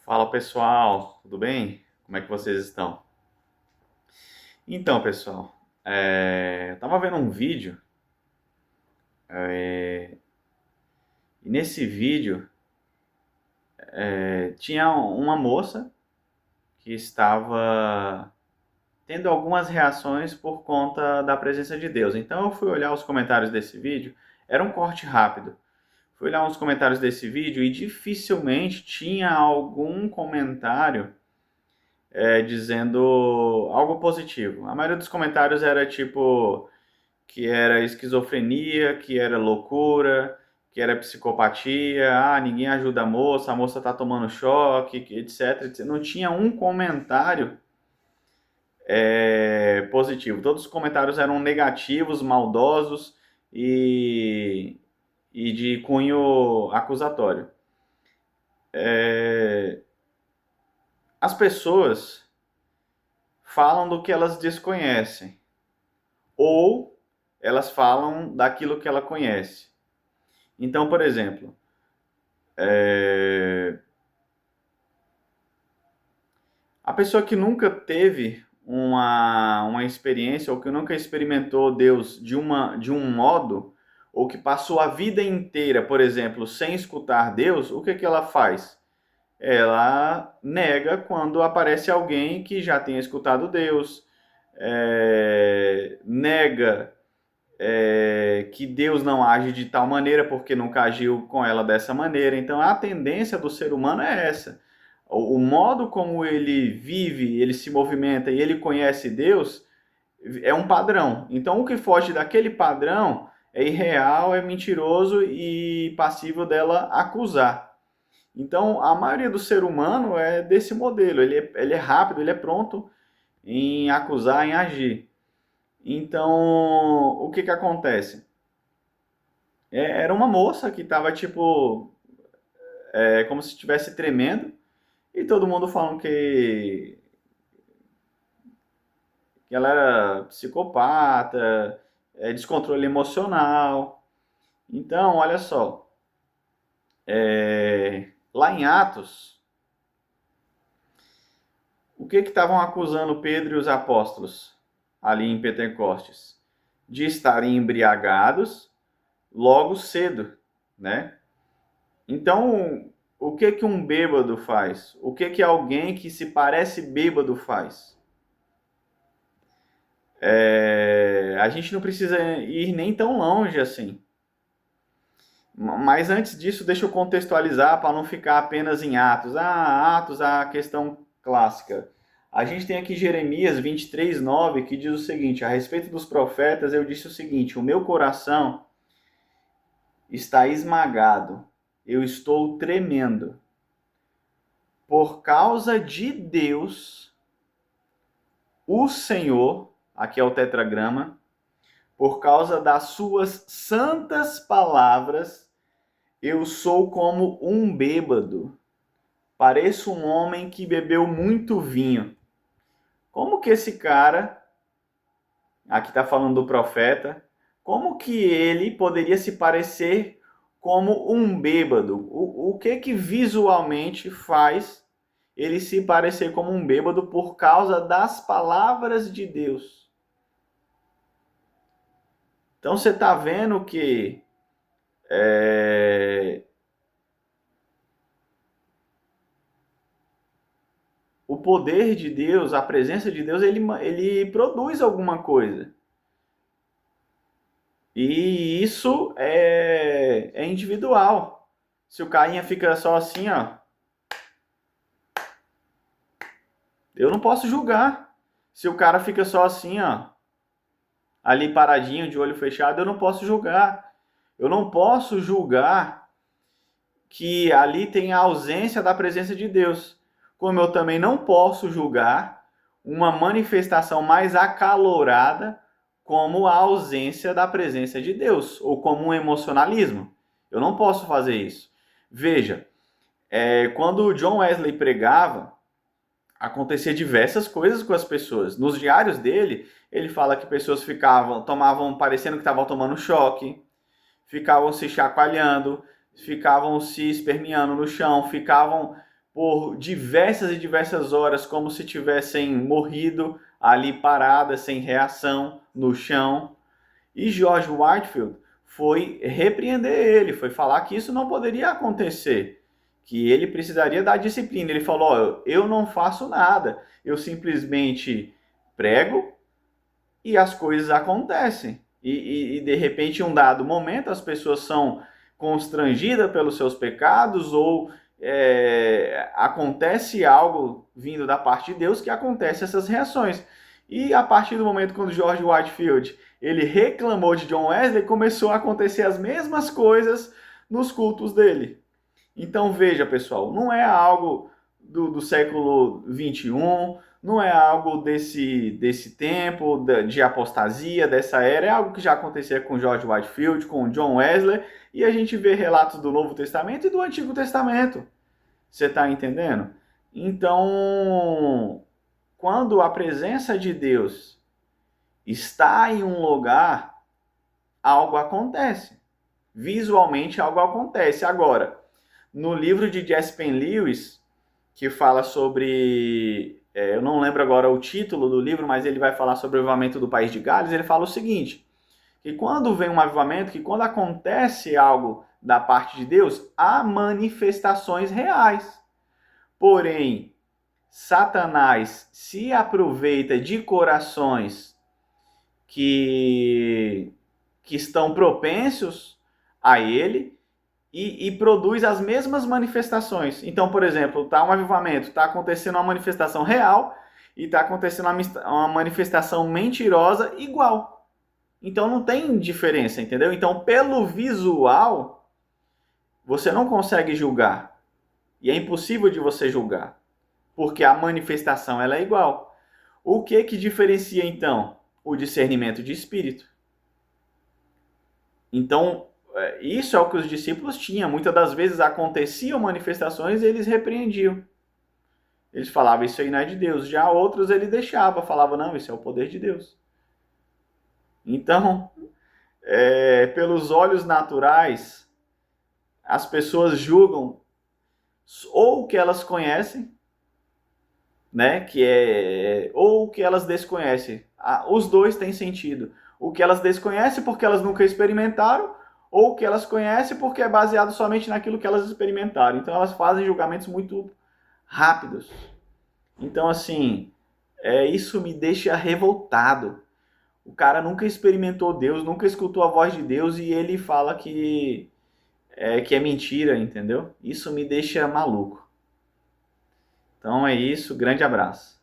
Fala pessoal, tudo bem? Como é que vocês estão? Então, pessoal, eu tava vendo um vídeo e nesse vídeo tinha uma moça que estava tendo algumas reações por conta da presença de Deus. Então eu fui olhar os comentários desse vídeo, era um corte rápido. Fui olhar os comentários desse vídeo e dificilmente tinha algum comentário dizendo algo positivo. A maioria dos comentários era tipo que era esquizofrenia, que era loucura, que era psicopatia, ninguém ajuda a moça tá tomando choque, etc, etc. Não tinha um comentário positivo. Todos os comentários eram negativos, maldosos e de cunho acusatório. As pessoas falam do que elas desconhecem ou elas falam daquilo que ela conhece. Então, por exemplo, a pessoa que nunca teve uma experiência ou que nunca experimentou Deus de um modo, ou que passou a vida inteira, por exemplo, sem escutar Deus, o que ela faz? Ela nega quando aparece alguém que já tenha escutado Deus, nega que Deus não age de tal maneira porque nunca agiu com ela dessa maneira. Então a tendência do ser humano é essa. O modo como ele vive, ele se movimenta e ele conhece Deus é um padrão. Então o que foge daquele padrão é irreal, é mentiroso e passível dela acusar. Então a maioria do ser humano é desse modelo. Ele é rápido, ele é pronto em acusar, em agir. Então o que acontece? Era uma moça que estava tipo como se estivesse tremendo e todo mundo falando que ela era psicopata, descontrole emocional. Então, olha só, lá em Atos, o que estavam acusando Pedro e os apóstolos ali em Pentecostes? De estarem embriagados logo cedo, né? Então, o que um bêbado faz? O que alguém que se parece bêbado faz? A gente não precisa ir nem tão longe assim. Mas antes disso, deixa eu contextualizar para não ficar apenas em Atos. Atos, a questão clássica. A gente tem aqui Jeremias 23:9, que diz o seguinte: a respeito dos profetas, eu disse o seguinte: o meu coração está esmagado, eu estou tremendo. Por causa de Deus, o Senhor, aqui é o tetragrama, por causa das suas santas palavras, eu sou como um bêbado. Pareço um homem que bebeu muito vinho. Como que esse cara, aqui está falando do profeta, como que ele poderia se parecer como um bêbado? O que visualmente faz ele se parecer como um bêbado por causa das palavras de Deus? Então você está vendo que o poder de Deus, a presença de Deus, ele produz alguma coisa. E isso é individual. Se o carinha fica só assim, ó, eu não posso julgar. Se o cara fica só assim, ó, ali paradinho, de olho fechado, eu não posso julgar. Eu não posso julgar que ali tem a ausência da presença de Deus. Como eu também não posso julgar uma manifestação mais acalorada como a ausência da presença de Deus, ou como um emocionalismo. Eu não posso fazer isso. Veja, quando o John Wesley pregava, acontecia diversas coisas com as pessoas. Nos diários dele, ele fala que pessoas tomavam, parecendo que estavam tomando choque, ficavam se chacoalhando, ficavam se esperneando no chão, ficavam por diversas e diversas horas, como se tivessem morrido ali paradas, sem reação, no chão. E George Whitefield foi repreender ele, foi falar que isso não poderia acontecer, que ele precisaria da disciplina. Ele falou: eu não faço nada, eu simplesmente prego e as coisas acontecem. E de repente, em um dado momento, as pessoas são constrangidas pelos seus pecados ou acontece algo vindo da parte de Deus que acontece essas reações. E a partir do momento quando George Whitefield ele reclamou de John Wesley, começou a acontecer as mesmas coisas nos cultos dele. Então veja, pessoal, não é algo do século 21, não é algo desse tempo, de apostasia, dessa era, é algo que já acontecia com George Whitefield, com John Wesley, e a gente vê relatos do Novo Testamento e do Antigo Testamento. Você está entendendo? Então, quando a presença de Deus está em um lugar, algo acontece. Visualmente, algo acontece. Agora, no livro de Jesse Penn Lewis, que fala sobre... eu não lembro agora o título do livro, mas ele vai falar sobre o avivamento do país de Gales, ele fala o seguinte, que quando vem um avivamento, que quando acontece algo da parte de Deus, há manifestações reais. Porém, Satanás se aproveita de corações que estão propensos a ele e produz as mesmas manifestações. Então, por exemplo, está um avivamento, está acontecendo uma manifestação real e está acontecendo uma manifestação mentirosa igual. Então não tem diferença, entendeu? Então, pelo visual, você não consegue julgar. E é impossível de você julgar, porque a manifestação ela é igual. O que diferencia, então? O discernimento de espírito. Então, isso é o que os discípulos tinham. Muitas das vezes aconteciam manifestações e eles repreendiam. Eles falavam, isso aí não é de Deus. Já outros ele deixava, falava, não, isso é o poder de Deus. Então, pelos olhos naturais, as pessoas julgam ou o que elas conhecem, né, ou o que elas desconhecem. Os dois têm sentido. O que elas desconhecem porque elas nunca experimentaram, ou o que elas conhecem porque é baseado somente naquilo que elas experimentaram. Então elas fazem julgamentos muito rápidos. Então, assim, isso me deixa revoltado. O cara nunca experimentou Deus, nunca escutou a voz de Deus e ele fala que é mentira, entendeu? Isso me deixa maluco. Então é isso, grande abraço.